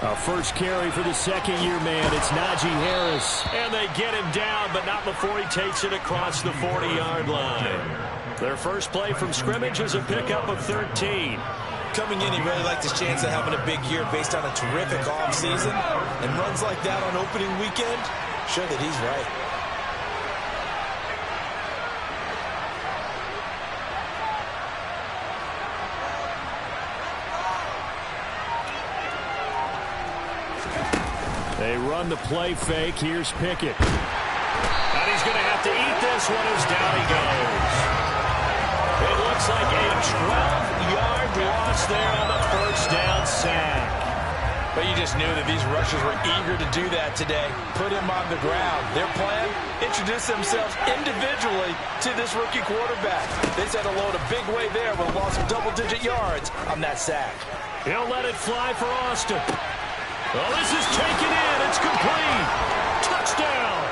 A first carry for the second-year man. It's Najee Harris. And they get him down, but not before he takes it across the 40-yard line. Their first play from scrimmage is a pickup of 13. Coming in, he really liked his chance of having a big year based on a terrific offseason. And runs like that on opening weekend show that he's right. They run the play fake. Here's Pickett. And he's going to have to eat this one as down he goes. It looks like a 12-yard loss there on the first down sack. But you just knew that these rushers were eager to do that today. Put him on the ground. Their plan, introduce themselves individually to this rookie quarterback. They set a load a big way there with a loss of double-digit yards on that sack. He'll let it fly for Austin. Well, this is taken in. It's complete. Touchdown.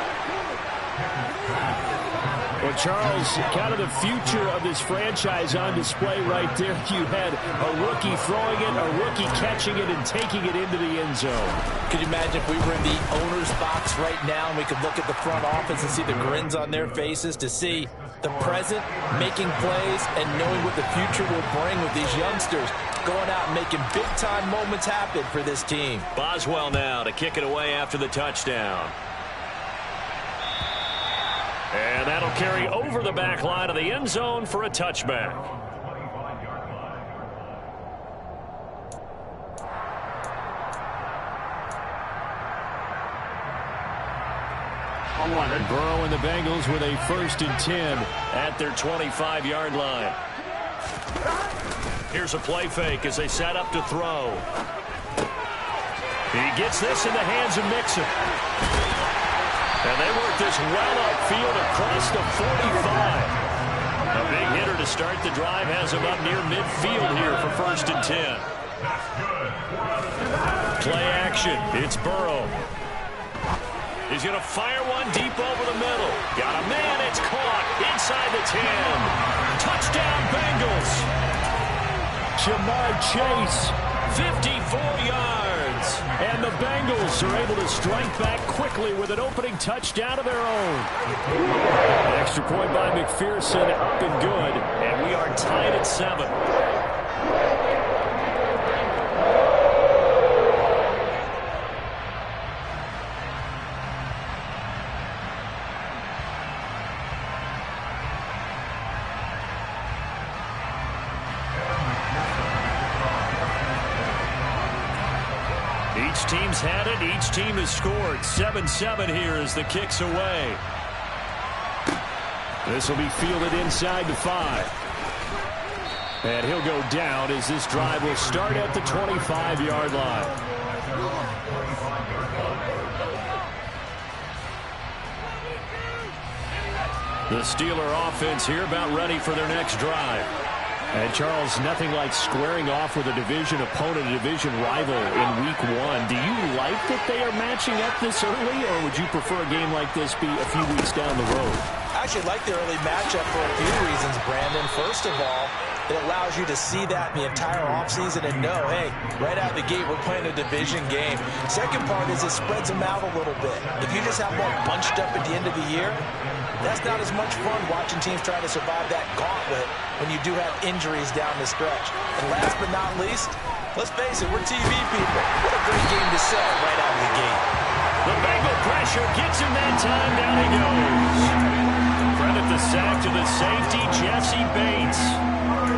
Well, Charles, kind of the future of this franchise on display right there. You had a rookie throwing it, a rookie catching it, and taking it into the end zone. Could you imagine if we were in the owner's box right now and we could look at the front office and see the grins on their faces, to see the present making plays and knowing what the future will bring with these youngsters going out and making big-time moments happen for this team. Boswell now to kick it away after the touchdown. And that'll carry over the back line of the end zone for a touchback. And Burrow and the Bengals with a 1st and 10 at their 25-yard line. Here's a play fake as they set up to throw. He gets this in the hands of Mixon. And they work this well upfield across the 45. A big hitter to start the drive has him up near midfield here for 1st and 10. Play action. It's Burrow. He's going to fire one deep over the middle. Got a man. It's caught inside the 10. Touchdown, Bengals. Jamar Chase. 54 yards. And the Bengals are able to strike back quickly with an opening touchdown of their own. An extra point by McPherson, up and good. And we are tied at 7. Each team's had it. Each team has scored. 7-7 here as the kick's away. This will be fielded inside the 5. And he'll go down as this drive will start at the 25-yard line. The Steeler offense here about ready for their next drive. And Charles, nothing like squaring off with a division opponent, a division rival in week 1. Do you like that they are matching up this early, or would you prefer a game like this be a few weeks down the road? I actually like the early matchup for a few reasons, Brandon. First of all, it allows you to see that the entire offseason and know, hey, right out of the gate, we're playing a division game. Second part is it spreads them out a little bit. If you just have them all bunched up at the end of the year, that's not as much fun watching teams try to survive that gauntlet when you do have injuries down the stretch. And last but not least, let's face it, we're TV people. What a great game to sell right out of the gate. The Bengal pressure gets him that time. Down he goes. Credit the sack to the safety, Jesse Bates.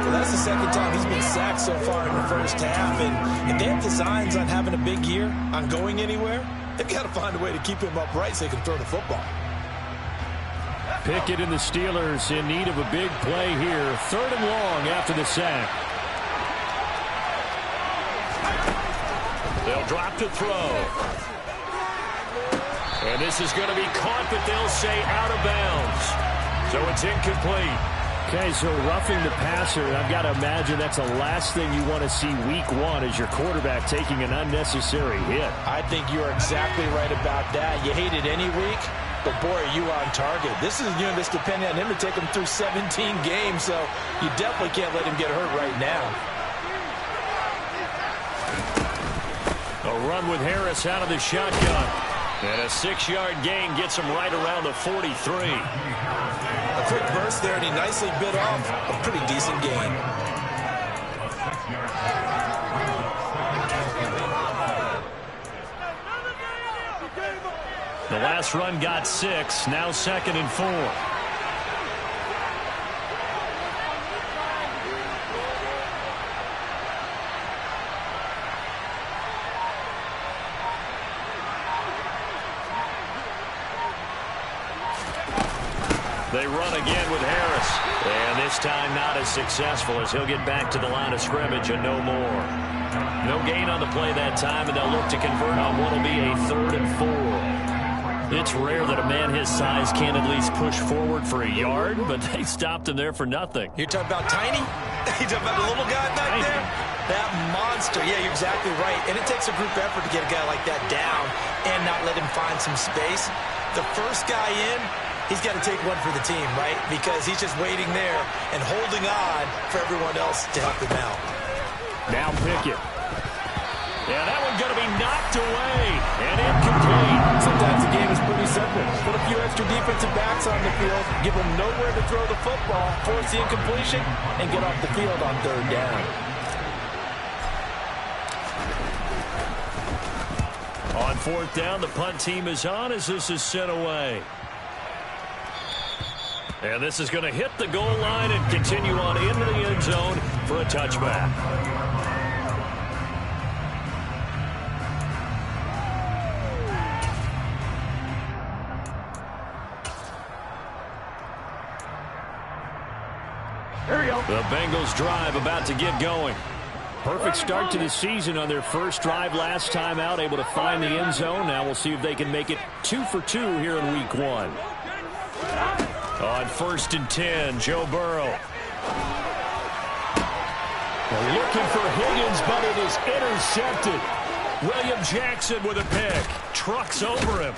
Well, that's the second time he's been sacked so far in the first half. And if they have designs on having a big year, on going anywhere, they've got to find a way to keep him upright so they can throw the football. Pickett and the Steelers in need of a big play here. 3rd and long after the sack. They'll drop to throw. And this is going to be caught, but they'll say out of bounds. So it's incomplete. Okay, so roughing the passer, I've got to imagine that's the last thing you want to see week 1 as your quarterback taking an unnecessary hit. I think you're exactly right about that. You hate it any week, but boy, are you on target. This is, this depending on him to take him through 17 games, so you definitely can't let him get hurt right now. A run with Harris out of the shotgun. And a 6-yard gain gets him right around the 43. A quick burst there, and he nicely bit off a pretty decent gain. The last run got 6, now 2nd and 4. They run again with Harris. And this time not as successful as he'll get back to the line of scrimmage and no more. No gain on the play that time, and they'll look to convert on what will be a 3rd and 4. It's rare that a man his size can't at least push forward for a yard, but they stopped him there for nothing. You're talking about tiny? You're talking about the little guy back there? That monster. Yeah, you're exactly right. And it takes a group effort to get a guy like that down and not let him find some space. The first guy in, he's got to take one for the team, right? Because he's just waiting there and holding on for everyone else to help him out. Now Pickett. Yeah, that one's going to be knocked away and incomplete. Sometimes the game is pretty simple. Put a few extra defensive backs on the field, give them nowhere to throw the football, force the incompletion, and get off the field on 3rd down. On 4th down, the punt team is on as this is sent away. And this is going to hit the goal line and continue on into the end zone for a touchback. The Bengals drive about to get going. Perfect start to the season on their first drive last time out, able to find the end zone. Now we'll see if they can make it 2 for 2 here in week 1. On 1st and 10, Joe Burrow. They're looking for Higgins, but it is intercepted. William Jackson with a pick. Trucks over him.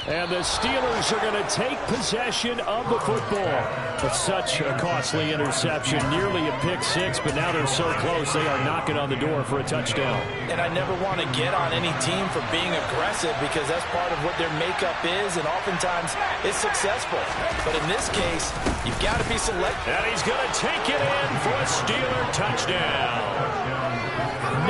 And the Steelers are going to take possession of the football. But such a costly interception, nearly a pick 6, but now they're so close they are knocking on the door for a touchdown. And I never want to get on any team for being aggressive because that's part of what their makeup is, and oftentimes it's successful. But in this case, you've got to be selective. And he's going to take it in for a Steeler touchdown.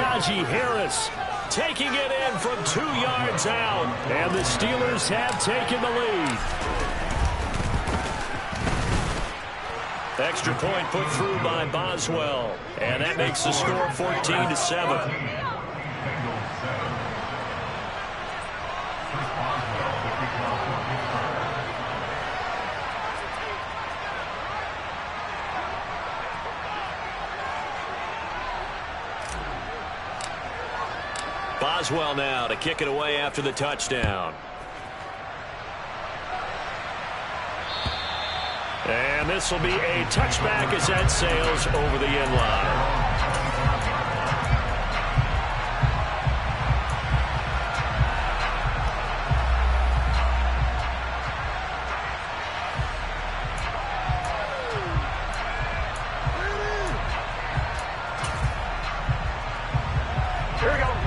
Najee Harris taking it in from 2 yards out. And the Steelers have taken the lead. Extra point put through by Boswell. And that makes the score 14-7. Boswell now to kick it away after the touchdown. And this will be a touchback as that sails over the end line.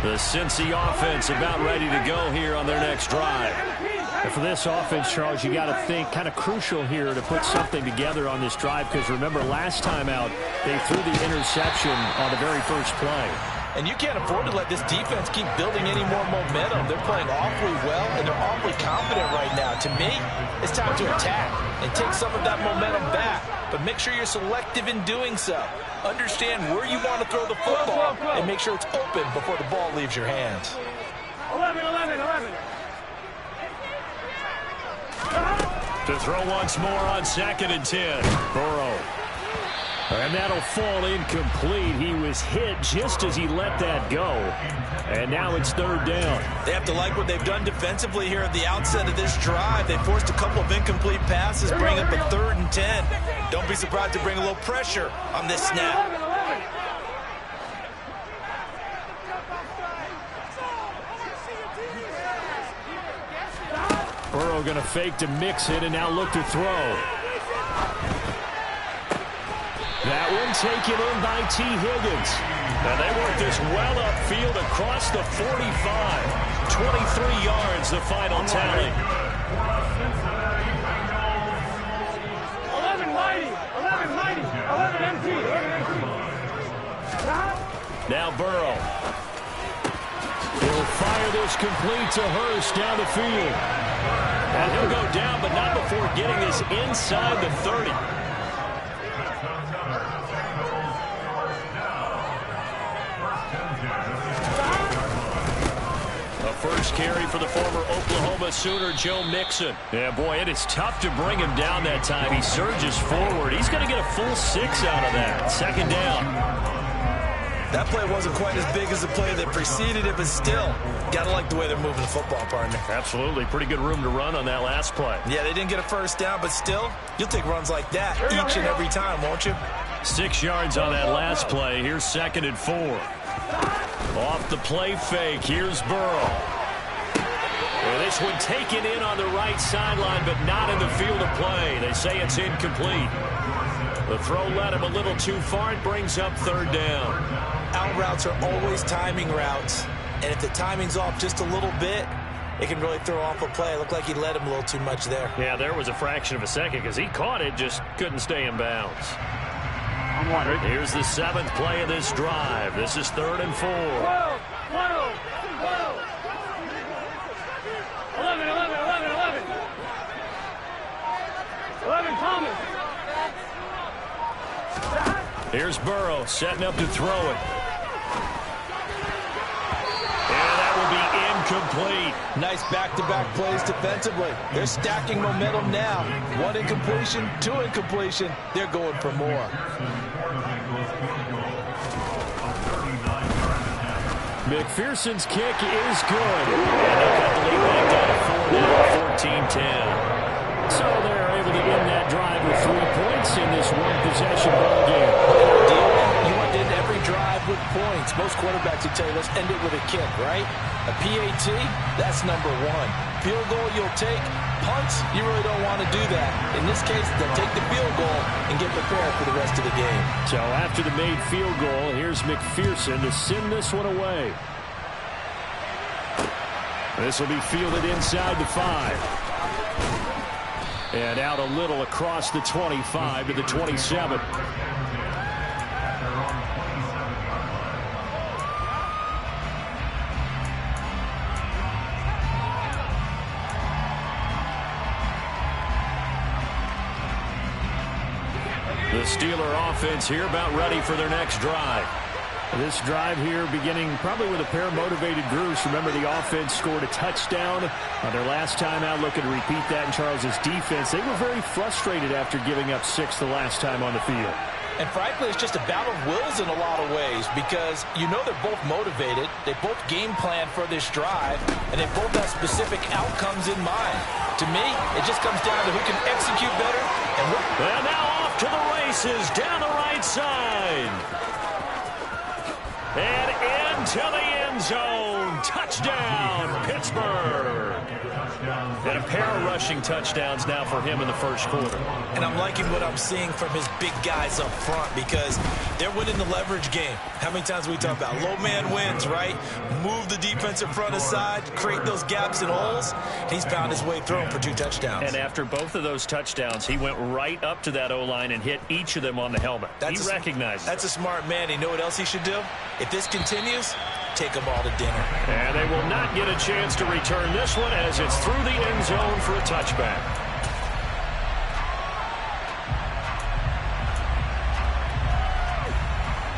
The Cincy offense about ready to go here on their next drive. And for this offense, Charles, you got to think kind of crucial here to put something together on this drive because remember last time out they threw the interception on the very first play. And you can't afford to let this defense keep building any more momentum. They're playing awfully well, and they're awfully confident right now. To me, it's time to attack and take some of that momentum back. But make sure you're selective in doing so. Understand where you want to throw the football and make sure it's open before the ball leaves your hands. 11. To throw once more on 2nd and 10. Burrow. And that'll fall incomplete. He was hit just as he let that go. And now it's 3rd down. They have to like what they've done defensively here at the outset of this drive. They forced a couple of incomplete passes, bring up a 3rd and 10. Don't be surprised to bring a little pressure on this snap. Burrow going to fake to mix it and now look to throw. That one taken in by T. Higgins. And they work this well upfield across the 45. 23 yards, the final tally. 11 mighty, 11 mighty, 11 MT, 11 MT. Now Burrow. He'll fire this complete to Hurst down the field. And he'll go down, but not before getting this inside the 30. A first carry for the former Oklahoma Sooner, Joe Mixon. Yeah, boy, it is tough to bring him down that time. He surges forward. He's going to get a full 6 out of that. Second down. That play wasn't quite as big as the play that preceded it, but still, got to like the way they're moving the football, partner. Absolutely. Pretty good room to run on that last play. Yeah, they didn't get a first down, but still, you'll take runs like that each and every time, won't you? 6 yards on that last play. Here's 2nd and 4. Off the play fake. Here's Burrow. And this one taken in on the right sideline, but not in the field of play. They say it's incomplete. The throw led him a little too far. It brings up 3rd down. Out routes are always timing routes, and if the timing's off just a little bit, it can really throw off a play. It looked like he led him a little too much there. Yeah, there was a fraction of a second because he caught it, just couldn't stay in bounds. Here's the 7th play of this drive. This is 3rd and 4. 12, 11, 11, 11, 11. 11 Thomas. Here's Burrow setting up to throw it. And that will be incomplete. Nice back-to-back plays defensively. They're stacking momentum now. 1 incompletion, 2 incompletion. They're going for more. McPherson's kick is good. And they'll cut the lead back down to 4 now, 14-10. So they're able to end that drive with 3 points in this one-possession ball game. You want to end every drive with points. Most quarterbacks would tell you, let's end it with a kick, right? A PAT, that's number 1. Field goal you'll take. Punts, you really don't want to do that. In this case, they'll take the field goal and get prepared for the rest of the game. So after the made field goal, here's McPherson to send this one away. This will be fielded inside the 5. And out a little across the 25 to the 27. The Steeler offense here about ready for their next drive. This drive here beginning probably with a pair of motivated groups. Remember, the offense scored a touchdown on their last time out. Looking to repeat that in Charles's defense. They were very frustrated after giving up 6 the last time on the field. And frankly, it's just a battle of wills in a lot of ways because you know they're both motivated. They both game plan for this drive, and they both have specific outcomes in mind. To me, it just comes down to who can execute better. And now off to the races down the right side. And into the end zone. Touchdown, Pittsburgh. And a pair of rushing touchdowns now for him in the first quarter. And I'm liking what I'm seeing from his big guys up front because they're winning the leverage game. How many times we talk about low man wins, right? Move the defensive front aside, create those gaps and holes. He's found his way through them for 2 touchdowns. And after both of those touchdowns, he went right up to that O-line and hit each of them on the helmet. He recognized it. That's a smart man. You know what else he should do? If this continues, take them all to dinner. And they will not get a chance to return this one as it's through the end zone for a touchback.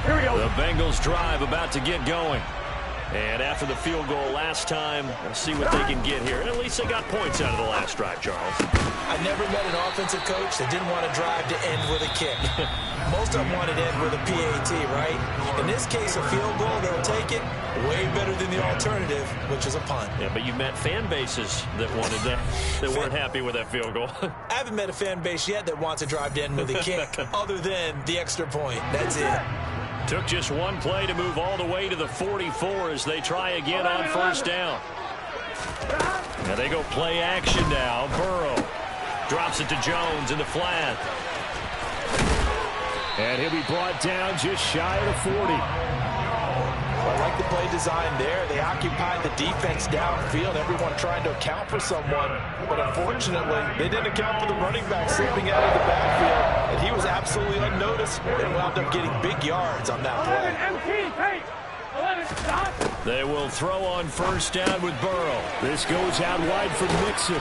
Here we go. The Bengals drive about to get going. And after the field goal last time, we'll see what they can get here. And at least they got points out of the last drive, Charles. I never met an offensive coach that didn't want to drive to end with a kick. Most of them wanted to end with a PAT, right? In this case, a field goal, they'll take it. Way better than the alternative, which is a punt. Yeah, but you met fan bases that wanted that, that weren't happy with that field goal. I haven't met a fan base yet that wants to drive to end with a kick, other than the extra point. That's it. Took just one play to move all the way to the 44 as they try again on first down. Now they go play action now. Burrow drops it to Jones in the flat. And he'll be brought down just shy of the 40. play design there. They occupied the defense downfield, everyone trying to account for someone. But unfortunately, they didn't account for the running back slipping out of the backfield. And he was absolutely unnoticed and wound up getting big yards on that play. They will throw on first down with Burrow. This goes out wide for Mixon.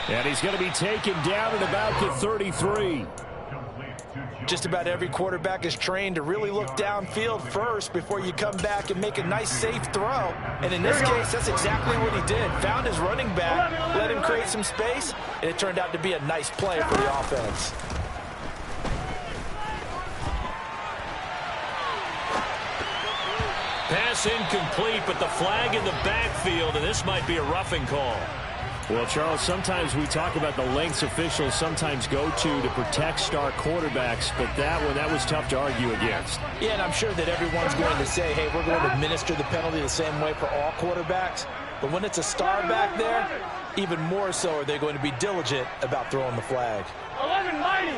And he's going to be taken down at about the 33. Just about every quarterback is trained to really look downfield first before you come back and make a nice, safe throw. And in this case, that's exactly what he did. Found his running back, let him create some space, and it turned out to be a nice play for the offense. Pass incomplete, but the flag in the backfield, and this might be a roughing call. Well, Charles, sometimes we talk about the lengths officials sometimes go to protect star quarterbacks, but that was tough to argue against. Yeah, and I'm sure that everyone's going to say, hey, we're going to administer the penalty the same way for all quarterbacks. But when it's a star back there, even more so are they going to be diligent about throwing the flag. 11 mighty.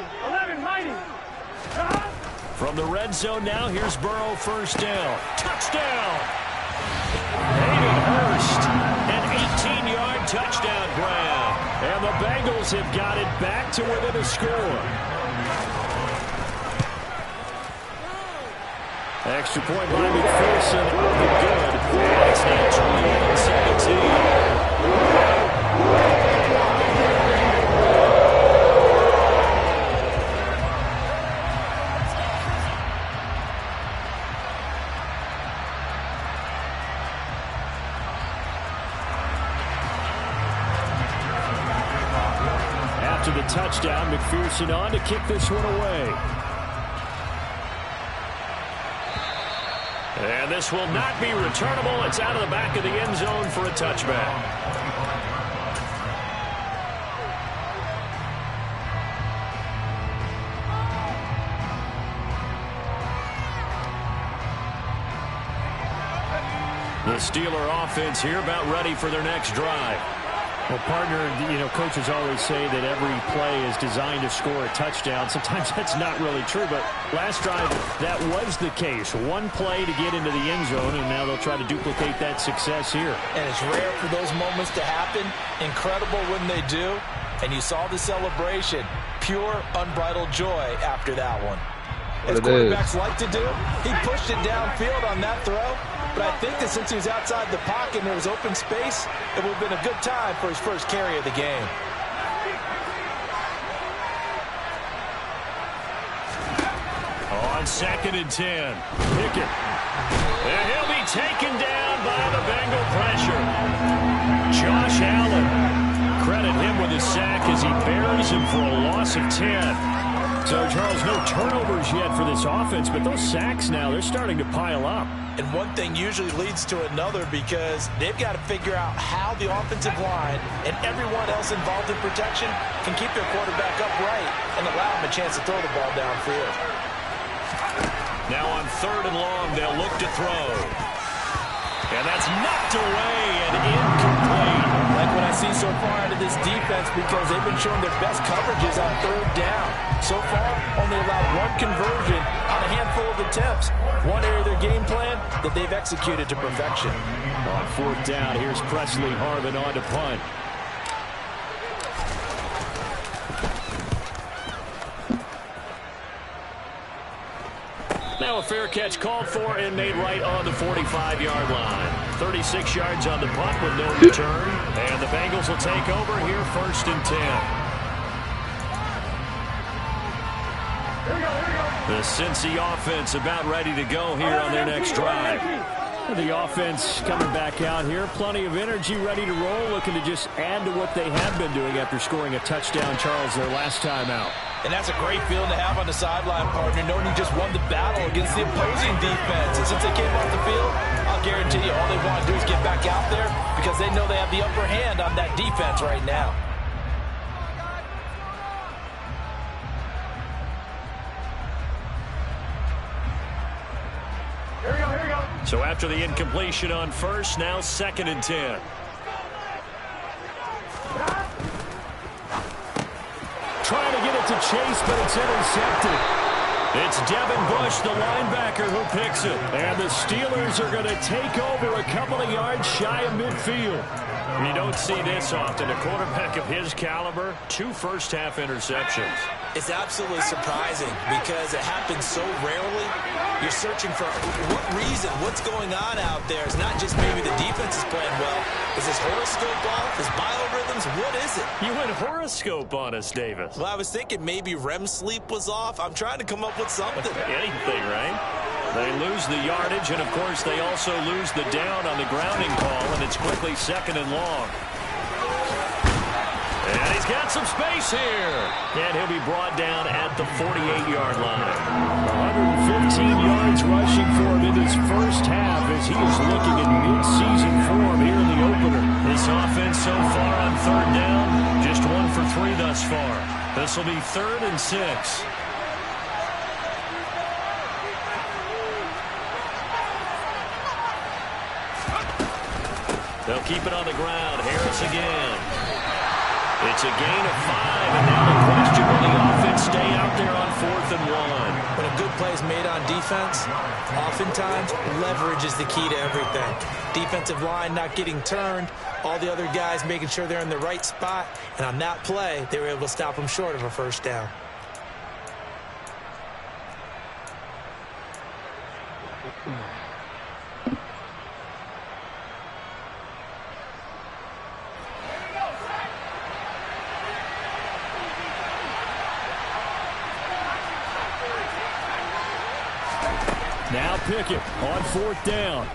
From the red zone now, here's Burrow, first down. Touchdown! Hayden Hurst, an 18-yard touchdown grab. And the Bengals have got it back to within a score. Extra point by McPherson. Good. It's now 21-17. After the touchdown, McPherson on to kick this one away. And this will not be returnable. It's out of the back of the end zone for a touchback. The Steeler offense here about ready for their next drive. Well, partner, coaches always say that every play is designed to score a touchdown. Sometimes that's not really true, but last drive, that was the case. One play to get into the end zone, and now they'll try to duplicate that success here. And it's rare for those moments to happen. Incredible when they do. And you saw the celebration. Pure, unbridled joy after that one. As quarterbacks like to do, he pushed it downfield on that throw. But I think that since he was outside the pocket and there was open space, it would have been a good time for his first carry of the game. On 2nd and 10, Pickett. And he'll be taken down by the Bengal pressure. Josh Allen. Credit him with his sack as he buries him for a loss of 10. So, Charles, no turnovers yet for this offense, but those sacks now, they're starting to pile up. And one thing usually leads to another because they've got to figure out how the offensive line and everyone else involved in protection can keep their quarterback upright and allow him a chance to throw the ball downfield. Now on 3rd and long, they'll look to throw. And that's knocked away and incomplete. Like what I see so far out of this defense because they've been showing their best coverages on 3rd down. So far, only allowed one conversion on a handful of attempts. One area of their game plan that they've executed to perfection. On 4th down, here's Presley Harvin on to punt. Now a fair catch called for and made right on the 45-yard line. 36 yards on the punt with no return. And the Bengals will take over here 1st and 10. The Cincy offense about ready to go here on their next drive. The offense coming back out here. Plenty of energy, ready to roll, looking to just add to what they have been doing after scoring a touchdown, Charles, their last time out. And that's a great feeling to have on the sideline, partner, knowing you just won the battle against the opposing defense. And since they came off the field, I'll guarantee you all they want to do is get back out there because they know they have the upper hand on that defense right now. So after the incompletion on 1st, now 2nd and 10. Trying to get it to Chase, but it's intercepted. It's Devin Bush, the linebacker, who picks it. And the Steelers are going to take over a couple of yards shy of midfield. You don't see this often. A quarterback of his caliber, 2 first-half interceptions. It's absolutely surprising because it happens so rarely. You're searching for what reason, what's going on out there. It's not just maybe the defense is playing well. Is his horoscope off? His biorhythms? What is it? You went horoscope on us, Davis. Well, I was thinking maybe REM sleep was off. I'm trying to come up with something. Anything, right? They lose the yardage, and, of course, they also lose the down on the grounding call, and it's quickly 2nd and long. And he's got some space here. And he'll be brought down at the 48-yard line. 115 yards rushing for him in his first half as he is looking at mid-season form here in the opener. This offense so far on 3rd down, just 1 for 3 thus far. This will be 3rd and 6. They'll keep it on the ground. Harris again. It's a gain of 5, and now the question, will the offense stay out there on 4th and 1? When a good play is made on defense, oftentimes leverage is the key to everything. Defensive line not getting turned, all the other guys making sure they're in the right spot, and on that play, they were able to stop them short of a first down. Now Pickett on 4th down.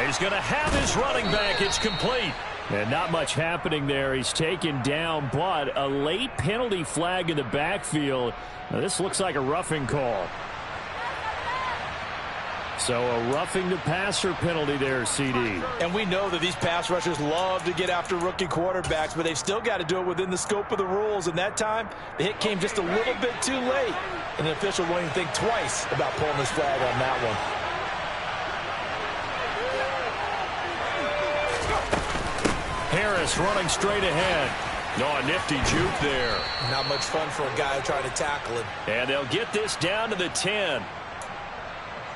He's going to have his running back. It's complete. And not much happening there. He's taken down, but a late penalty flag in the backfield. Now, this looks like a roughing call. So a roughing the passer penalty there, CD. And we know that these pass rushers love to get after rookie quarterbacks, but they've still got to do it within the scope of the rules. And that time, the hit came just a little bit too late. And the official won't even think twice about pulling this flag on that one. Harris running straight ahead. Oh, a nifty juke there. Not much fun for a guy trying to tackle him. And they'll get this down to the 10.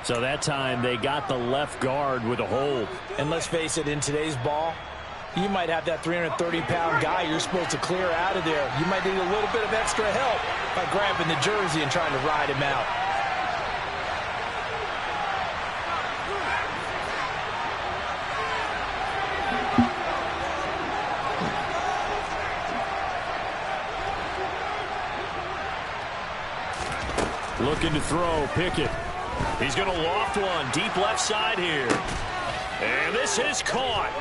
So that time they got the left guard with a hold. And let's face it, in today's ball, you might have that 330-pound guy you're supposed to clear out of there. You might need a little bit of extra help by grabbing the jersey and trying to ride him out. Looking to throw, Pickett. He's going to loft one, deep left side here. And this is caught.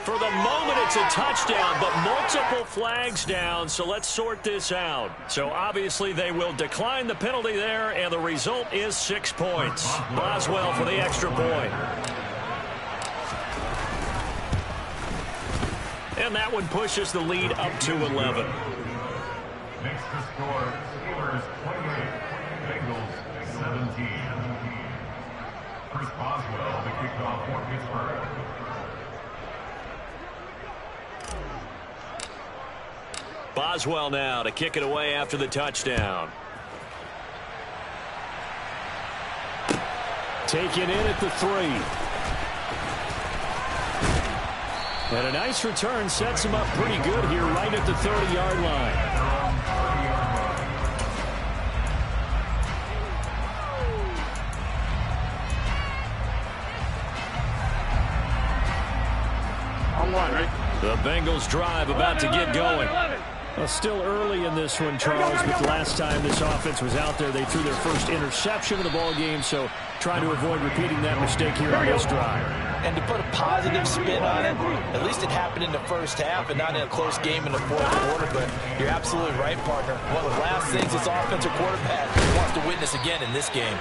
For the moment, it's a touchdown, but multiple flags down, so let's sort this out. So obviously they will decline the penalty there, and the result is 6 points. Boswell for the extra point. And that one pushes the lead up to 11. Next to score, Steelers 28, Bengals 17. Chris Boswell, the kickoff for Pittsburgh. Boswell now to kick it away after the touchdown. Taken in at the 3. And a nice return sets him up pretty good here right at the 30-yard line. The Bengals drive about to get going. Well, still early in this one, Charles, but the last time this offense was out there, they threw their first interception of the ball game, so trying to avoid repeating that mistake here on this drive. And to put a positive spin on it, at least it happened in the first half and not in a close game in the fourth quarter, but you're absolutely right, partner. One of the last things this offensive quarterback wants to witness again in this game.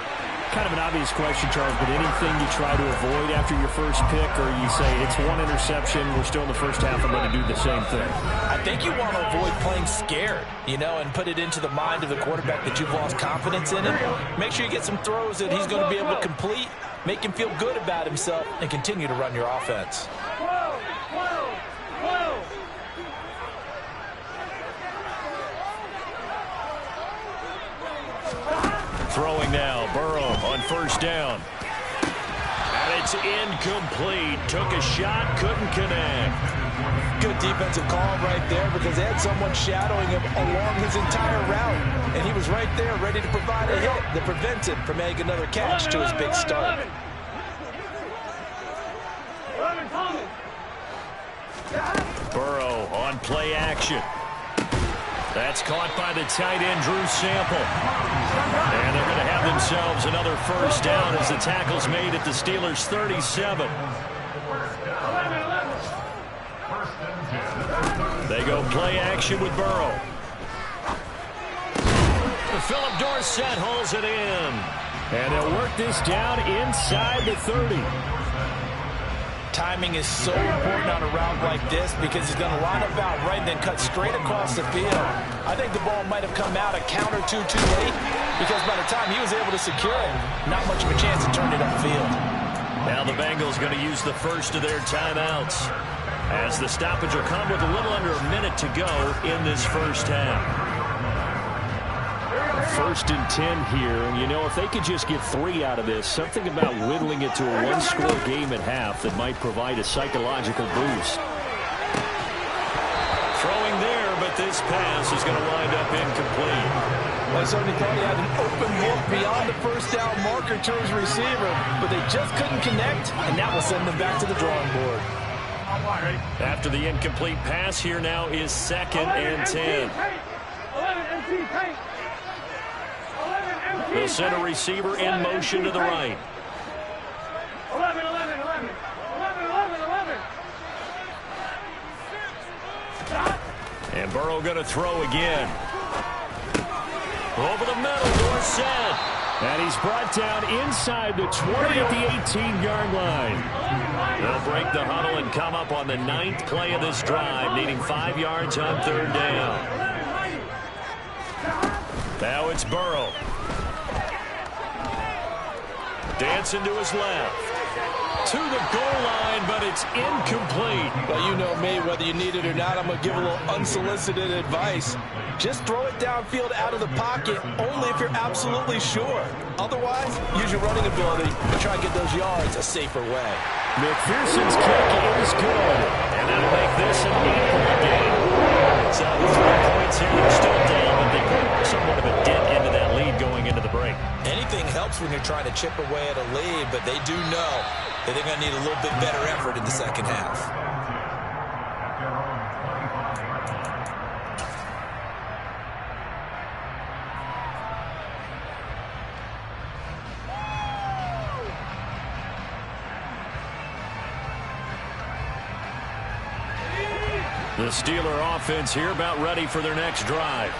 Kind of an obvious question, Charles, but anything you try to avoid after your first pick, or you say it's one interception, we're still in the first half, I'm going to do the same thing? I think you want to avoid playing scared, you know, and put it into the mind of the quarterback that you've lost confidence in him. Make sure you get some throws that he's going to be able to complete, make him feel good about himself, and continue to run your offense. Throwing now, Burrow on first down. And it's incomplete. Took a shot, couldn't connect. Good defensive call right there because they had someone shadowing him along his entire route. And he was right there ready to provide a hit that prevents him from making another catch to his big start. Burrow on play action. That's caught by the tight end, Drew Sample. And they're going to have themselves another first down as the tackle's made at the Steelers' 37. They go play action with Burrow. Philip Dorsett hauls it in. And they'll work this down inside the 30. Timing is so important on a route like this because he's going to line up out right and then cut straight across the field. I think the ball might have come out a count or two too late because by the time he was able to secure it, not much of a chance to turn it upfield. Now the Bengals going to use the first of their timeouts as the stoppage will come with a little under a minute to go in this first half. 1st and 10 here, and you know, if they could just get 3 out of this, something about whittling it to a one-score game at half that might provide a psychological boost. Throwing there, but this pass is going to wind up incomplete. Well, somebody thought he had an open look beyond the first down marker to his receiver, but they just couldn't connect, and that will send them back to the drawing board. After the incomplete pass, here now is 2nd and 10. They'll send a receiver in motion to the right. 11. And Burrow going to throw again. Over the middle, Dorsett. And he's brought down inside the 20 at the 18-yard line. They'll break the huddle and come up on the 9th play of this drive, needing 5 yards on 3rd down. Now it's Burrow. Dancing to his left. To the goal line, but it's incomplete. Well, you know me, whether you need it or not, I'm going to give a little unsolicited advice. Just throw it downfield out of the pocket, only if you're absolutely sure. Otherwise, use your running ability and try and get those yards a safer way. McPherson's kick is good. And that'll make this an 8-point game. So 3 points here. They're still down, but they put somewhat of a dent into that lead going into the break. Anything helps when you're trying to chip away at a lead, but they do know that they're going to need a little bit better effort in the second half. The Steeler offense here about ready for their next drive.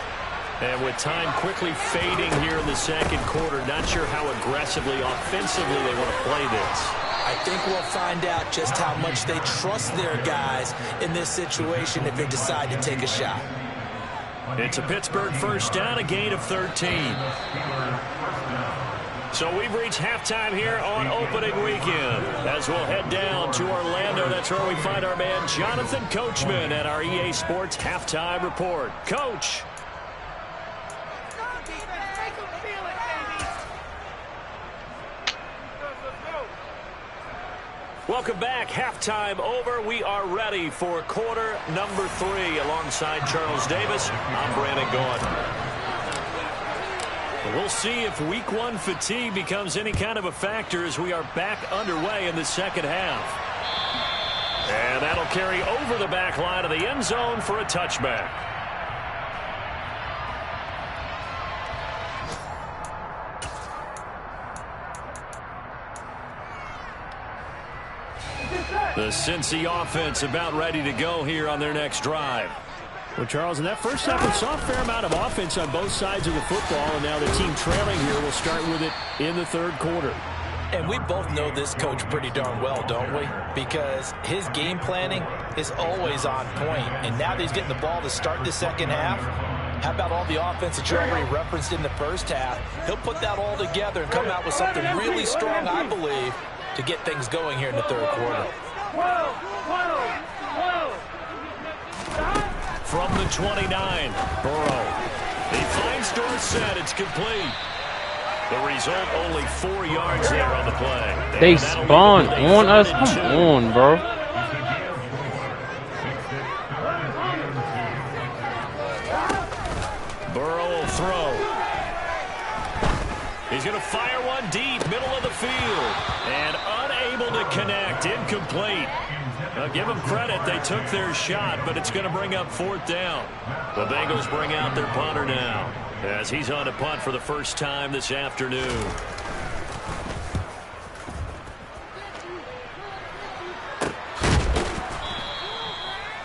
And with time quickly fading here in the second quarter, not sure how aggressively, offensively they want to play this. I think we'll find out just how much they trust their guys in this situation if they decide to take a shot. It's a Pittsburgh first down, a gain of 13. So we've reached halftime here on opening weekend. As we'll head down to Orlando, that's where we find our man Jonathan Coachman at our EA Sports Halftime Report. Coach. Welcome back. Halftime over. We are ready for quarter number 3 alongside Charles Davis. I'm Brandon Gaudin. We'll see if week 1 fatigue becomes any kind of a factor as we are back underway in the second half. And that'll carry over the back line of the end zone for a touchback. The Cincy offense about ready to go here on their next drive. Well, Charles, in that first half, we saw a fair amount of offense on both sides of the football, and now the team trailing here will start with it in the third quarter. And we both know this coach pretty darn well, don't we? Because his game planning is always on point. And now that he's getting the ball to start the second half, how about all the offense that you already referenced in the first half? He'll put that all together and come out with something really strong, I believe, to get things going here in the third quarter. From the 29, Burrow. He finds Dorsett. It's complete. The result, only 4 yards there on the play. They spawned on us? Come on, bro. Burrow will throw. He's going to fire one deep, middle of the field. And unable to connect, incomplete. Now, give them credit, they took their shot, but it's going to bring up 4th down. The Bengals bring out their punter now, as he's on to punt for the first time this afternoon.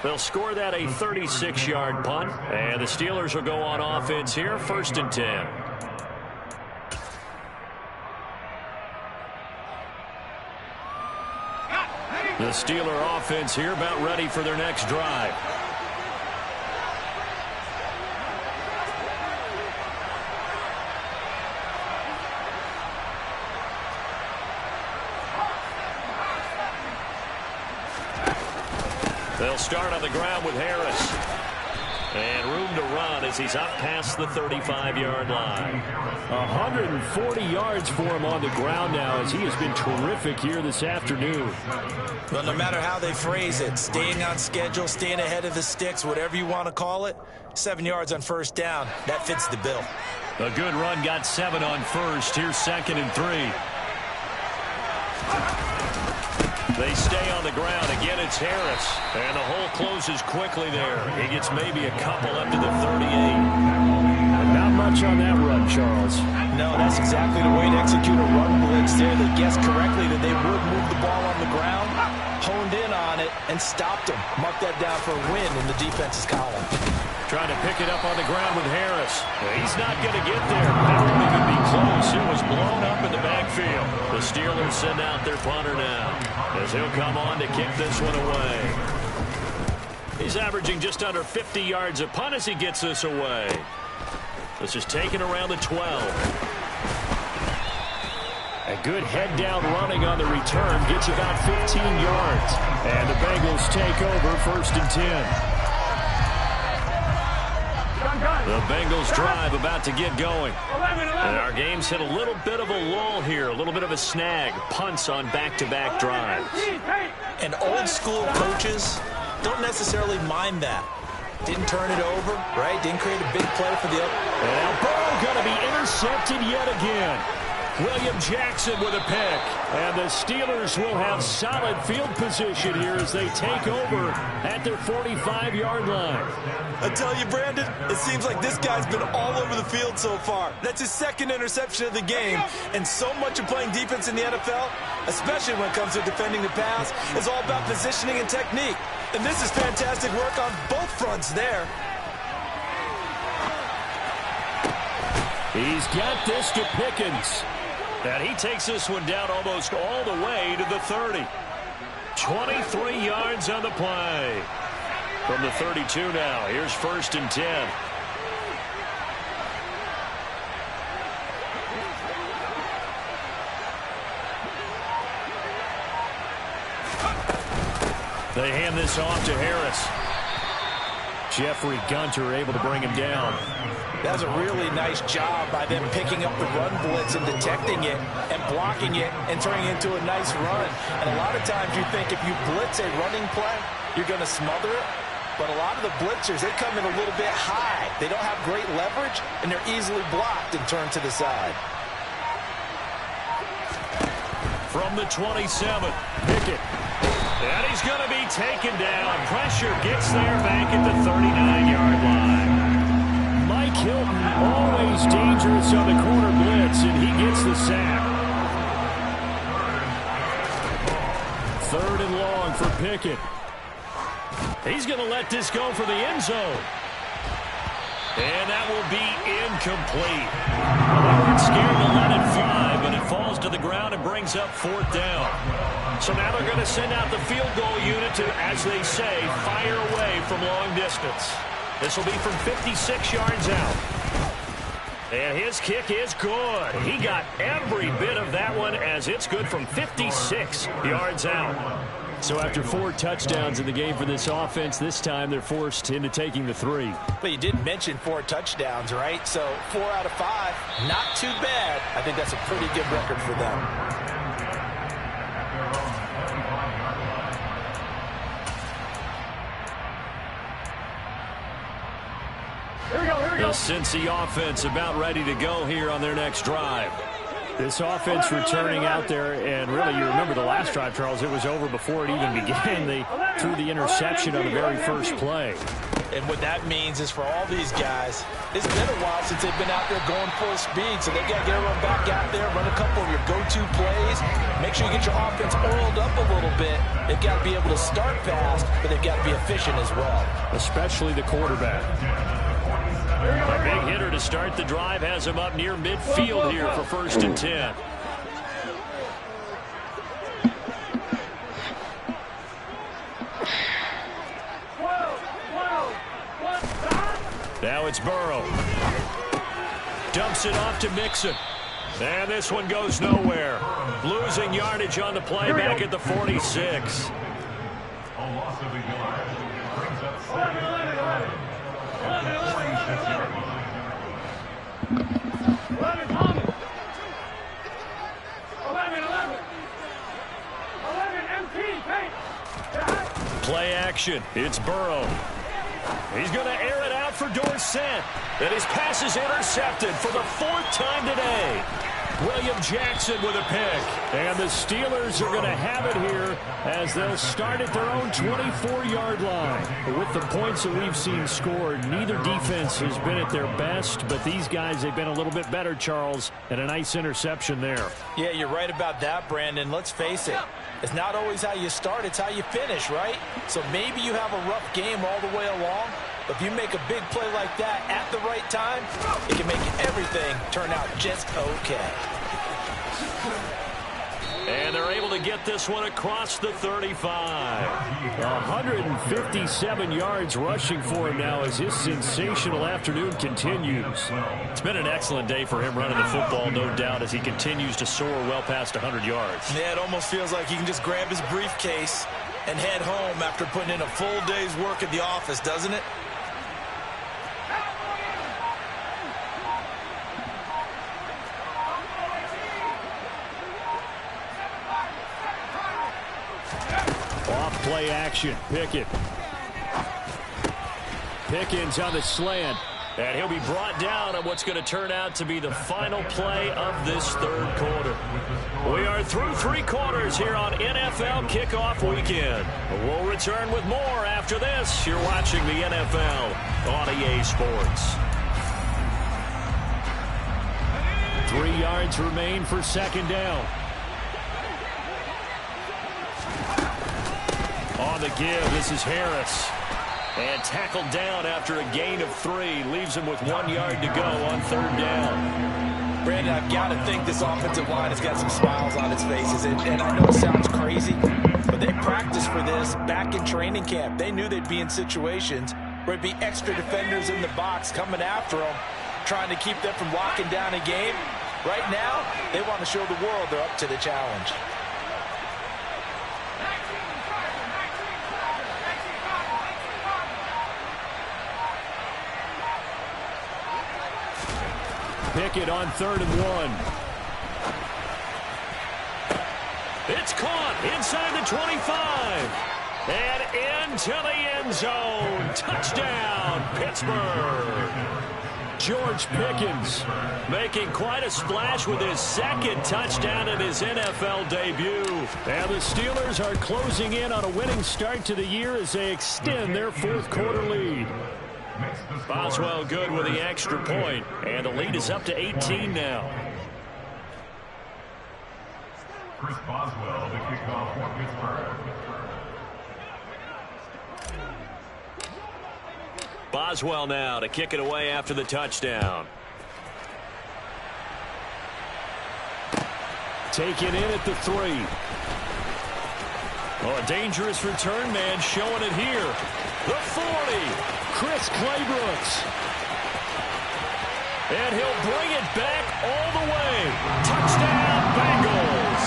They'll score that a 36-yard punt, and the Steelers will go on offense here, 1st and 10. The Steeler offense here about ready for their next drive. They'll start on the ground with Harris. And room to run as he's up past the 35-yard line. 140 yards for him on the ground now, as he has been terrific here this afternoon. Well, no matter how they phrase it, staying on schedule, staying ahead of the sticks, whatever you want to call it, 7 yards on 1st down, that fits the bill. A good run, got 7 on 1st. Here's 2nd and 3. They stay on the ground. Again, it's Harris. And the hole closes quickly there. He gets maybe a couple up to the 38. Not much on that run, Charles. No, that's exactly the way to execute a run blitz there. They guessed correctly that they would move the ball on the ground, honed in on it, and stopped him. Mark that down for a win in the defense's column. Trying to pick it up on the ground with Harris. He's not going to get there. That won't even be close. It was blown up in the backfield. The Steelers send out their punter now, as he'll come on to kick this one away. He's averaging just under 50 yards a punt as he gets this away. This is taken around the 12. A good head down running on the return gets about 15 yards. And the Bengals take over, 1st and 10. The Bengals drive about to get going. And our game's hit a little bit of a lull here, a little bit of a snag. Punts on back-to-back drives. And old school coaches don't necessarily mind that. Didn't turn it over, right? Didn't create a big play for the other. And Burrow going to be intercepted yet again. William Jackson with a pick. And the Steelers will have solid field position here as they take over at their 45-yard line. I tell you, Brandon, it seems like this guy's been all over the field so far. That's his 2nd interception of the game. And so much of playing defense in the NFL, especially when it comes to defending the pass, is all about positioning and technique. And this is fantastic work on both fronts there. He's got this to Pickens. And he takes this one down almost all the way to the 30. 23 yards on the play. From the 32 now, here's 1st and 10. They hand this off to Harris. Jeffrey Gunter able to bring him down. That was a really nice job by them picking up the run blitz and detecting it and blocking it and turning it into a nice run. And a lot of times you think if you blitz a running play, you're going to smother it. But a lot of the blitzers, they come in a little bit high. They don't have great leverage, and they're easily blocked and turned to the side. From the 27, Pickett. And he's going to be taken down. Pressure gets there back at the 39-yard line. Mike Hilton, always dangerous on the corner blitz, and he gets the sack. 3rd and long for Pickett. He's going to let this go for the end zone. And that will be incomplete. They weren't scared to let it fly, but it falls to the ground and brings up 4th down. So now they're going to send out the field goal unit to, as they say, fire away from long distance. This will be from 56 yards out. And his kick is good. He got every bit of that one as it's good from 56 yards out. So after 4 touchdowns in the game for this offense, this time they're forced into taking the 3. But you did mention 4 touchdowns, right? So 4 out of 5, not too bad. I think that's a pretty good record for them. The Cincy offense about ready to go here on their next drive. This offense returning out there, and really, you remember the last drive, Charles, it was over before it even began. They threw the interception on the very first play. And what that means is for all these guys, it's been a while since they've been out there going full speed, so they've got to get everyone back out there, run a couple of your go-to plays, make sure you get your offense oiled up a little bit. They've got to be able to start fast, but they've got to be efficient as well. Especially the quarterback. A big hitter to start the drive has him up near midfield here for 1st and 10. Now it's Burrow. Dumps it off to Mixon. And this one goes nowhere. Losing yardage on the play back at the 46. A loss of a yard. Brings up 2nd and 11. At the 46-yard line. 11 Thomas. 11 MT. Paint. Play action. It's Burrow. He's going to air it out for Dorsett. And his pass is intercepted for the 4th time today. William Jackson with a pick. And the Steelers are going to have it here as they'll start at their own 24-yard line. With the points that we've seen scored, neither defense has been at their best, but these guys, they've been a little bit better, Charles, and a nice interception there. Yeah, you're right about that, Brandon. Let's face it. It's not always how you start, it's how you finish, right? So maybe you have a rough game all the way along, but if you make a big play like that at the right time, it can make everything turn out just okay. And they're able to get this one across the 35. 157 yards rushing for him now as his sensational afternoon continues. It's been an excellent day for him running the football, no doubt, as he continues to soar well past 100 yards. Yeah, it almost feels like he can just grab his briefcase and head home after putting in a full day's work at the office, doesn't it? Play action. Pickett. Pickens on the slant. And he'll be brought down on what's going to turn out to be the final play of this 3rd quarter. We are through 3 quarters here on NFL Kickoff Weekend. We'll return with more after this. You're watching the NFL on EA Sports. 3 yards remain for 2nd down. On the give, this is Harris. And tackled down after a gain of 3. Leaves him with 1 yard to go on 3rd down. Brandon, I've got to think this offensive line has got some smiles on its faces. And I know it sounds crazy, but they practiced for this back in training camp. They knew they'd be in situations where it'd be extra defenders in the box coming after them, trying to keep them from locking down a game. Right now, they want to show the world they're up to the challenge. Pickett on 3rd and 1. It's caught inside the 25. And into the end zone. Touchdown, Pittsburgh. George Pickens making quite a splash with his 2nd touchdown in his NFL debut. And the Steelers are closing in on a winning start to the year as they extend their 4th quarter lead. Boswell good with the extra point, and the lead is up to 18 now. Chris Boswell, the kickoff for Pittsburgh. Boswell now to kick it away after the touchdown. Taken in at the 3. Oh, a dangerous return man showing it here. The 40. Chris Claybrooks. And he'll bring it back all the way. Touchdown, Bengals.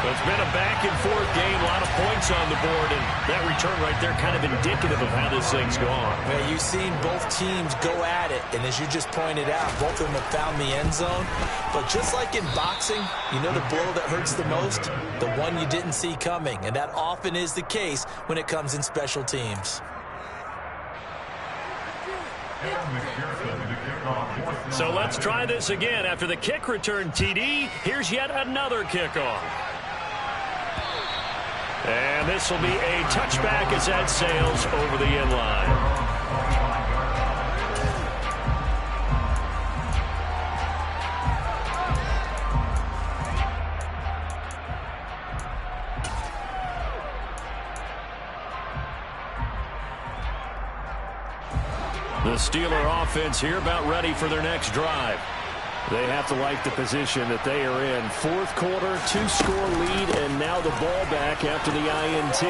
It's been a back-and-forth game, a lot of points on the board, and that return right there kind of indicative of how this thing's gone. Well, you've seen both teams go at it, and as you just pointed out, both of them have found the end zone. But just like in boxing, you know the blow that hurts the most? The one you didn't see coming, and that often is the case when it comes in special teams. So let's try this again. After the kick return, TD, here's yet another kickoff. And this will be a touchback as that sails over the end line. The Steeler offense here about ready for their next drive. They have to like the position that they are in. Fourth quarter, 2-score lead, and now the ball back after the INT.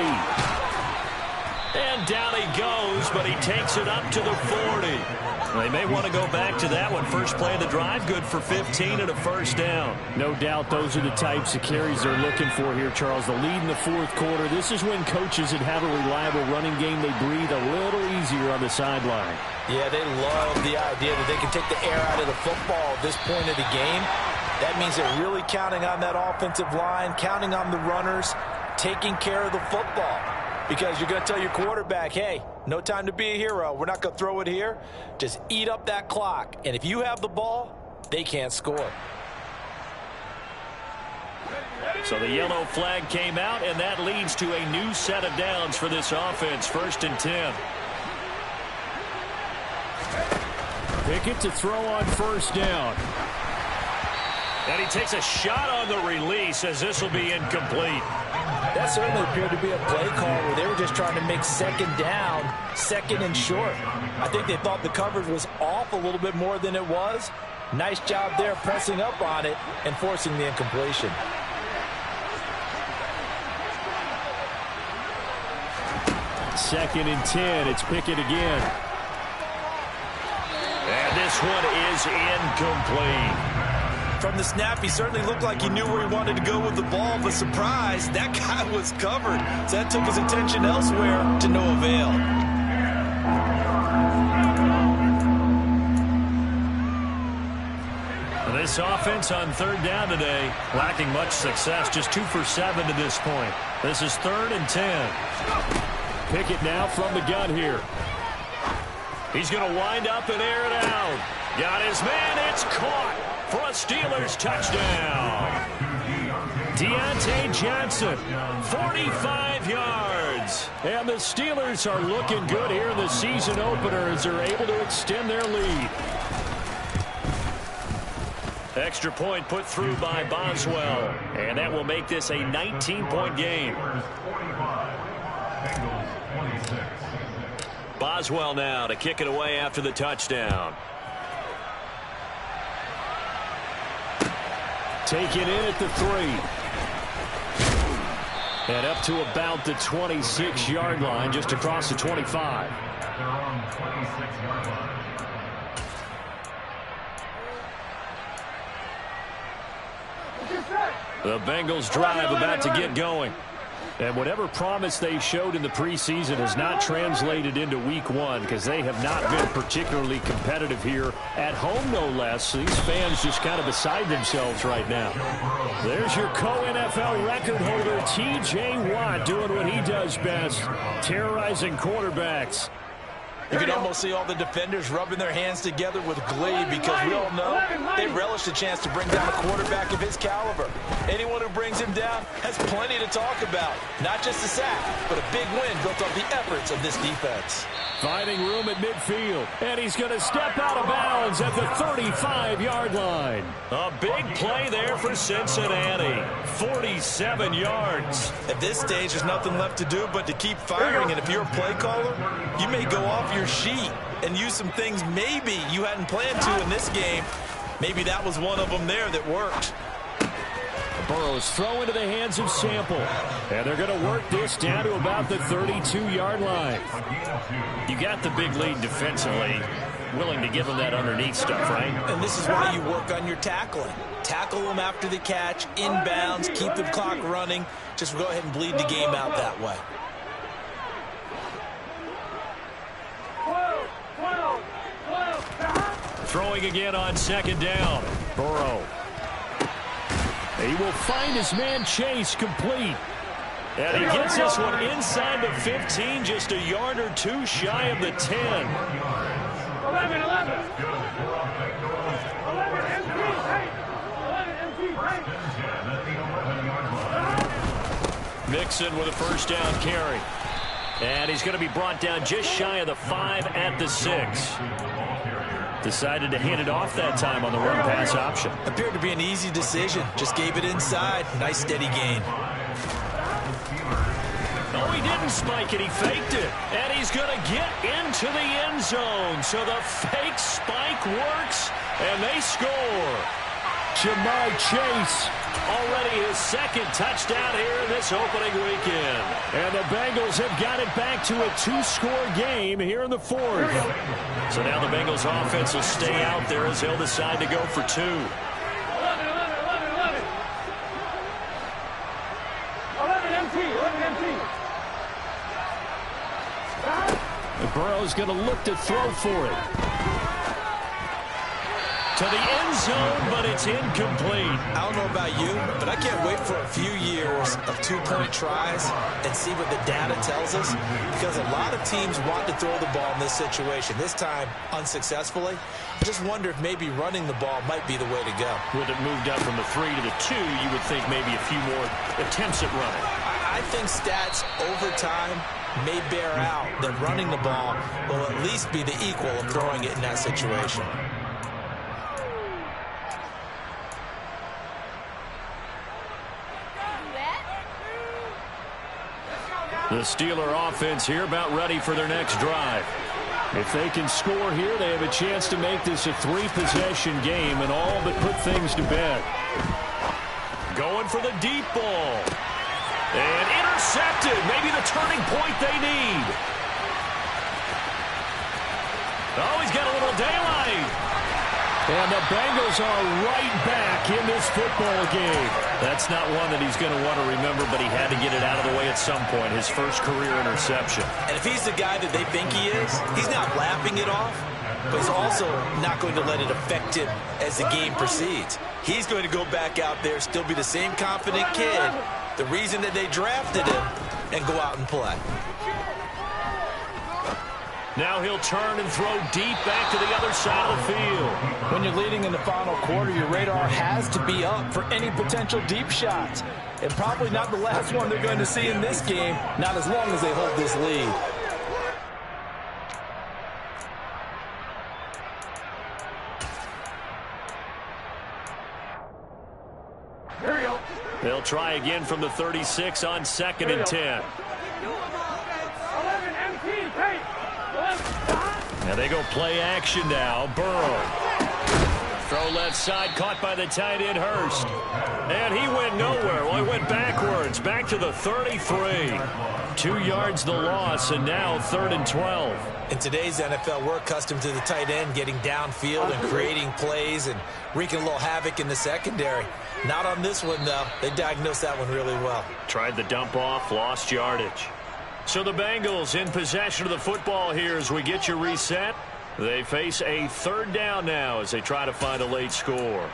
And down he goes, but he takes it up to the 40. They may want to go back to that one. First play of the drive, good for 15 and a first down. No doubt those are the types of carries they're looking for here, Charles. The lead in the fourth quarter. This is when coaches that have a reliable running game, they breathe a little easier on the sideline. Yeah, they love the idea that they can take the air out of the football at this point of the game. That means they're really counting on that offensive line, counting on the runners, taking care of the football. Because you're going to tell your quarterback, hey, no time to be a hero. We're not going to throw it here. Just eat up that clock. And if you have the ball, they can't score. So the yellow flag came out, and that leads to a new set of downs for this offense. 1st and 10. Pickett to throw on first down. And he takes a shot on the release as this will be incomplete. That certainly appeared to be a play call where they were just trying to make second down, second and short. I think they thought the coverage was off a little bit more than it was. Nice job there pressing up on it and forcing the incompletion. Second and 10. It's Pickett again. And this one is incomplete. From the snap, he certainly looked like he knew where he wanted to go with the ball, but surprise, that guy was covered. So that took his attention elsewhere to no avail. This offense on third down today, lacking much success, just 2 for 7 to this point. This is 3rd and 10. Pickett now from the gun here. He's going to wind up and air it out. Got his man. It's caught for a Steelers touchdown. Deontay Johnson, 45 yards. And the Steelers are looking good here in the season opener as they're able to extend their lead. Extra point put through by Boswell. And that will make this a 19-point game. Boswell now to kick it away after the touchdown. Taken in at the 3. And up to about the 26-yard line, just across the 25. They're on 26-yard line. The Bengals drive about to get going. And whatever promise they showed in the preseason has not translated into week 1 because they have not been particularly competitive here at home, no less. These fans just kind of beside themselves right now. There's your co-NFL record holder, T.J. Watt, doing what he does best, terrorizing quarterbacks. You can almost see all the defenders rubbing their hands together with glee because we all know they relish the chance to bring down a quarterback of his caliber. Anyone who brings him down has plenty to talk about. Not just a sack, but a big win built on the efforts of this defense. Finding room at midfield, and he's going to step out of bounds at the 35-yard line. A big play there for Cincinnati. 47 yards. At this stage, there's nothing left to do but to keep firing, and if you're a play caller, you may go off your sheet and use some things maybe you hadn't planned to in this game. Maybe that was one of them there that worked. Burrows throw into the hands of Sample. And they're going to work this down to about the 32-yard line. You got the big lead defensively. willing to give him that underneath stuff, right? And this is why you work on your tackling. Tackle them after the catch, inbounds, keep the clock running. Just go ahead and bleed the game out that way. Throwing again on second down. Burrow. He will find his man Chase complete. And he gets this one inside the 15, just a yard or two shy of the 10. 11. 11 Mixon with a first down carry. And he's going to be brought down just shy of the 5 at the 6. Decided to hand it off that time on the run-pass option. Appeared to be an easy decision. Just gave it inside. Nice steady gain. Oh, he didn't spike it. He faked it. And he's going to get into the end zone. So the fake spike works, and they score. Jamar Chase, already his second touchdown here in this opening weekend. And the Bengals have got it back to a 2-score game here in the 4th. So now the Bengals offense will stay out there as they'll decide to go for 2. 11 empty. Burrow's going to look to throw for it. To the end zone, but it's incomplete. I don't know about you, but I can't wait for a few years of 2-point tries and see what the data tells us, because a lot of teams want to throw the ball in this situation. This time, unsuccessfully. I just wonder if maybe running the ball might be the way to go. With it moved up from the 3 to the 2, you would think maybe a few more attempts at running. I think stats over time may bear out that running the ball will at least be the equal of throwing it in that situation. The Steeler offense here about ready for their next drive. If they can score here, they have a chance to make this a 3-possession game and all but put things to bed. Going for the deep ball. And intercepted. Maybe the turning point they need. Oh, he's got a little daylight. And the Bengals are right back in this football game. That's not one that he's going to want to remember, but he had to get it out of the way at some point. His first career interception. And if he's the guy that they think he is, he's not laughing it off, but he's also not going to let it affect him as the game proceeds. He's going to go back out there, still be the same confident kid, the reason that they drafted him, and go out and play. Now he'll turn and throw deep back to the other side of the field. When you're leading in the final quarter, your radar has to be up for any potential deep shots. And probably not the last one they're going to see in this game, not as long as they hold this lead. Here we go. They'll try again from the 36 on 2nd and 10. 11 empty. Hey. Now they go play action now. Burrow. Throw left side, caught by the tight end Hurst. And he went nowhere. Well, he went backwards, back to the 33. 2 yards the loss, and now 3rd and 12. In today's NFL, we're accustomed to the tight end getting downfield and creating plays and wreaking a little havoc in the secondary. Not on this one, though. They diagnosed that one really well. Tried the dump off, lost yardage. So the Bengals in possession of the football here as we get you reset. They face a 3rd down now as they try to find a late score.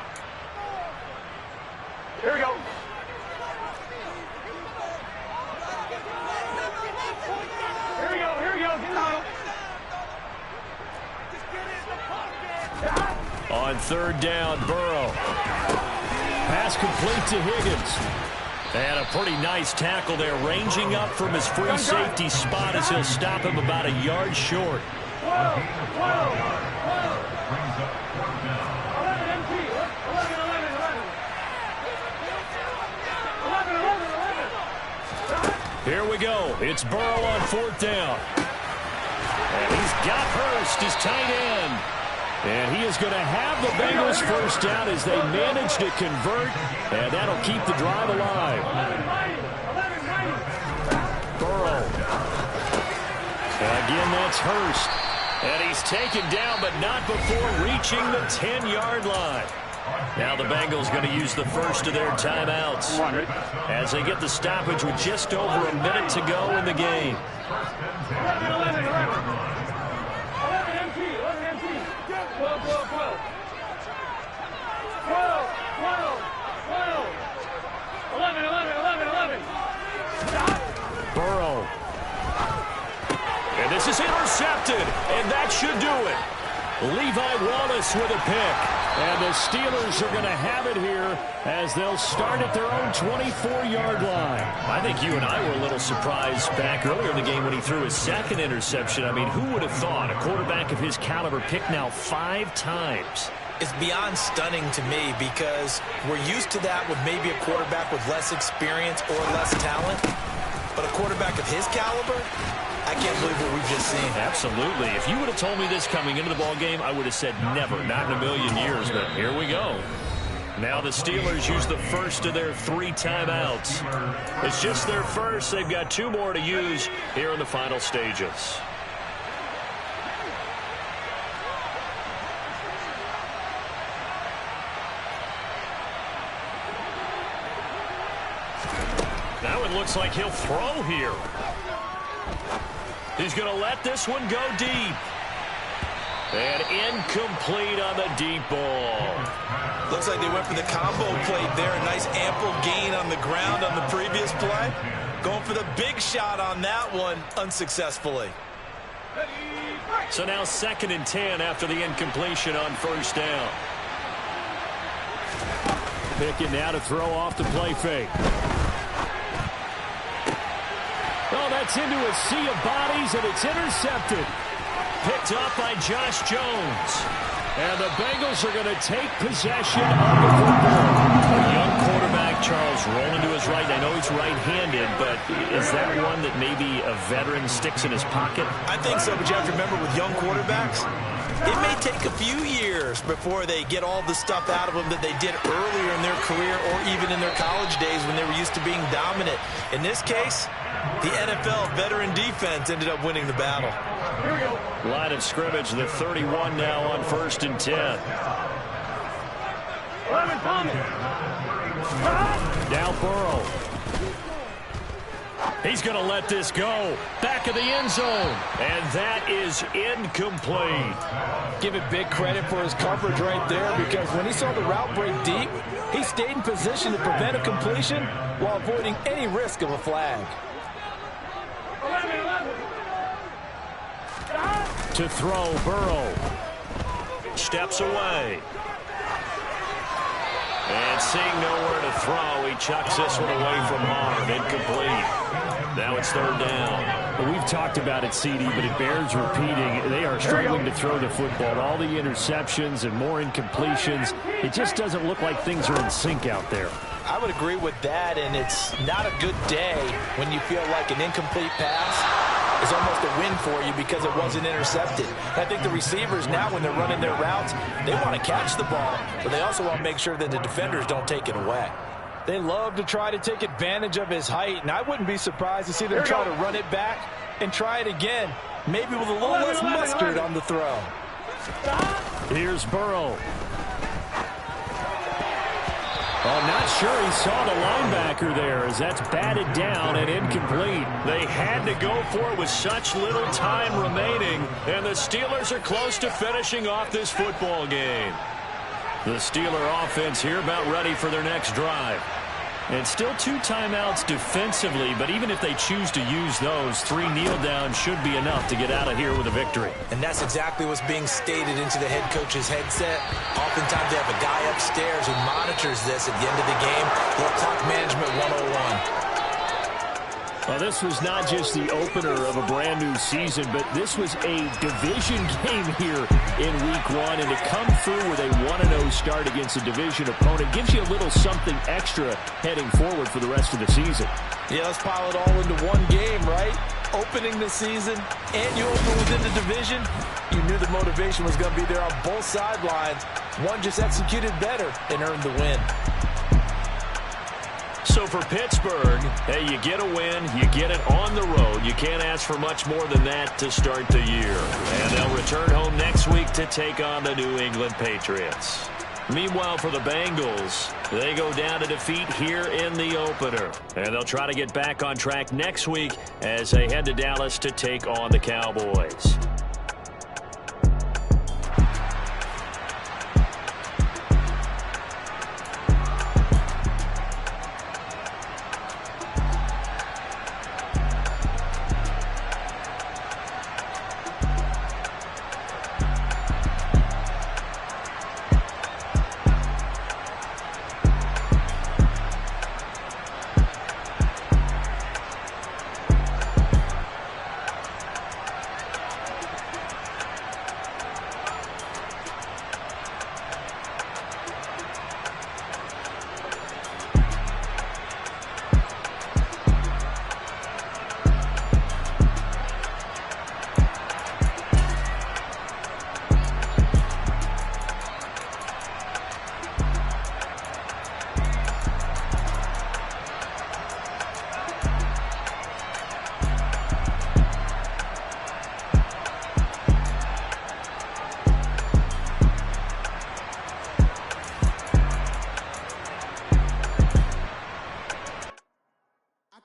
Here we go. Here we go. Get out. On 3rd down, Burrow. Pass complete to Higgins. And a pretty nice tackle there, ranging up from his free safety spot as he'll stop him about a yard short. 12. 11 empty. 11. Here we go. It's Burrow on 4th down. And he's got Hurst, his tight end. And he is going to have the Bengals first down as they manage to convert. And that'll keep the drive alive. 11. Burrow. And again, that's Hurst. And he's taken down, but not before reaching the 10-yard line. Now the Bengals going to use the first of their timeouts as they get the stoppage with just over a minute to go in the game. Burrow. And this is intercepted, and that should do it. Levi Wallace with a pick. And the Steelers are going to have it here as they'll start at their own 24-yard line. I think you and I were a little surprised back earlier in the game when he threw his second interception. I mean, who would have thought a quarterback of his caliber picked now 5 times? It's beyond stunning to me because we're used to that with maybe a quarterback with less experience or less talent. But a quarterback of his caliber, I can't believe what we've just seen. Absolutely. If you would have told me this coming into the ball game, I would have said never, not in a million years. But here we go. Now the Steelers use the first of their 3 timeouts. It's just their first. They've got 2 more to use here in the final stages. Now it looks like he'll throw here. He's going to let this one go deep. And incomplete on the deep ball. Looks like they went for the combo play there. A nice ample gain on the ground on the previous play. Going for the big shot on that one unsuccessfully. So now 2nd and 10 after the incompletion on first down. Pickett now to throw off the play fake. Oh, that's into a sea of bodies, and it's intercepted. Picked up by Josh Jones. And the Bengals are going to take possession of the football. A young quarterback, Charles, rolling to his right. I know he's right-handed, but is that one that maybe a veteran sticks in his pocket? I think so, but you have to remember with young quarterbacks, it may take a few years before they get all the stuff out of them that they did earlier in their career or even in their college days when they were used to being dominant. In this case, the NFL veteran defense ended up winning the battle. Line of scrimmage, the 31 now on 1st and 10. Now Burrow. He's going to let this go. Back of the end zone. And that is incomplete. Give it big credit for his coverage right there because when he saw the route break deep, he stayed in position to prevent a completion while avoiding any risk of a flag. To throw, Burrow. Steps away. And seeing nowhere to throw, he chucks this one away from Marv. Incomplete. Now it's 3rd down. We've talked about it, CD, but it bears repeating. They are struggling to throw the football. All the interceptions and more incompletions. It just doesn't look like things are in sync out there. I would agree with that, and it's not a good day when you feel like an incomplete pass is almost a win for you because it wasn't intercepted. I think the receivers now, when they're running their routes, they want to catch the ball, but they also want to make sure that the defenders don't take it away. They love to try to take advantage of his height, and I wouldn't be surprised to see them try to run it back and try it again, maybe with a little less mustard on the throw. Here's Burrow. I'm not sure he saw the linebacker there as that's batted down and incomplete. They had to go for it with such little time remaining, and the Steelers are close to finishing off this football game. The Steeler offense here about ready for their next drive. And still 2 timeouts defensively, but even if they choose to use those, 3 kneel downs should be enough to get out of here with a victory. And that's exactly what's being stated into the head coach's headset. Oftentimes they have a guy upstairs who monitors this at the end of the game. Little clock management 101. Well, this was not just the opener of a brand new season, but this was a division game here in week 1. And to come through with a 1-0 start against a division opponent gives you a little something extra heading forward for the rest of the season. Yeah, let's pile it all into one game, right? Opening the season, and you open within the division. You knew the motivation was going to be there on both sidelines. One just executed better and earned the win. So for Pittsburgh, hey, you get a win, you get it on the road. You can't ask for much more than that to start the year. And they'll return home next week to take on the New England Patriots. Meanwhile, for the Bengals, they go down to defeat here in the opener. And they'll try to get back on track next week as they head to Dallas to take on the Cowboys.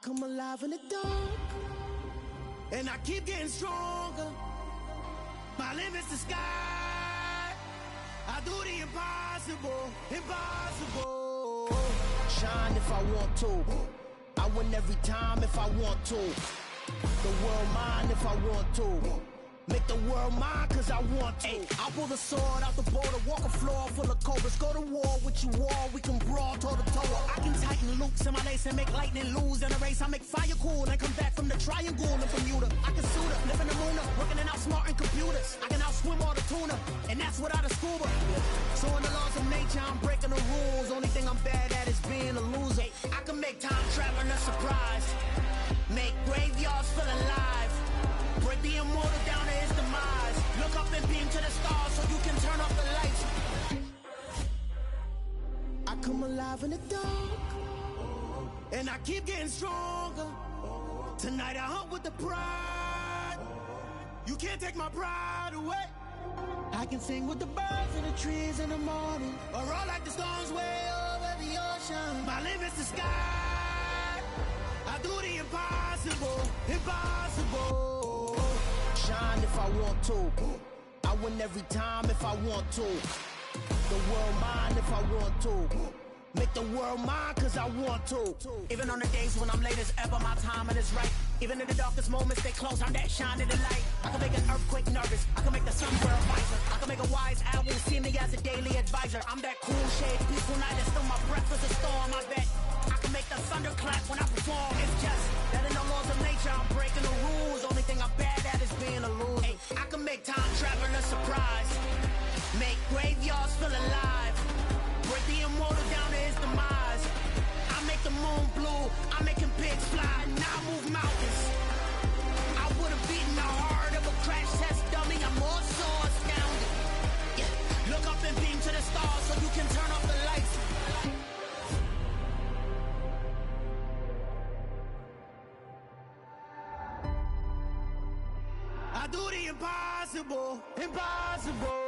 Come alive in the dark, and I keep getting stronger. My limit's the sky. I do the impossible, impossible. Shine if I want to. I win every time if I want to. The world mine if I want to. Make the world mine cause I want to. I pull the sword out the border, walk a floor full of cobras. Go to war with you all, we can brawl toe to toe. I can tighten loops in my lace and make lightning lose in a race. I make fire cool and come back from the triangle in Bermuda. I can suit up, live in the moon up, working and outsmarting computers. I can outswim all the tuna, and that's without a scuba. So in the laws of nature, I'm breaking the rules. Only thing I'm bad at is being a loser. I can make time traveling a surprise. Make graveyards feel alive. Break the immortal down to his demise. Look up and beam to the stars so you can turn off the lights. I come alive in the dark, and I keep getting stronger. Tonight I hunt with the pride. You can't take my pride away. I can sing with the birds and the trees in the morning, or roll like the storms way over the ocean. My limit's the sky. I do the impossible, impossible. Shine if I want to. I win every time if I want to. The world mine if I want to. Make the world mine cause I want to. Even on the days when I'm late as ever, my timing is right. Even in the darkest moments, they close, I'm that shine in the light. I can make an earthquake nervous, I can make the sun wear a visor. I can make a wise owl see me as a daily advisor. I'm that cool shade, peaceful night, and still my breath is a storm, I bet. I can make the thunder clap when I perform. It's just that in the laws of nature, I'm breaking the rules. Only thing I'm bad at is being a loser. Hey, I can make time traveling a surprise. Make graveyards feel alive. Break the immortal down to his demise. I make the moon blue. I make him pigs fly. Now I move mountains. I would have beaten the heart of a crash test dummy. I'm more so astounded. Yeah. Look up and beam to the stars so you can turn off the lights. I do the impossible, impossible.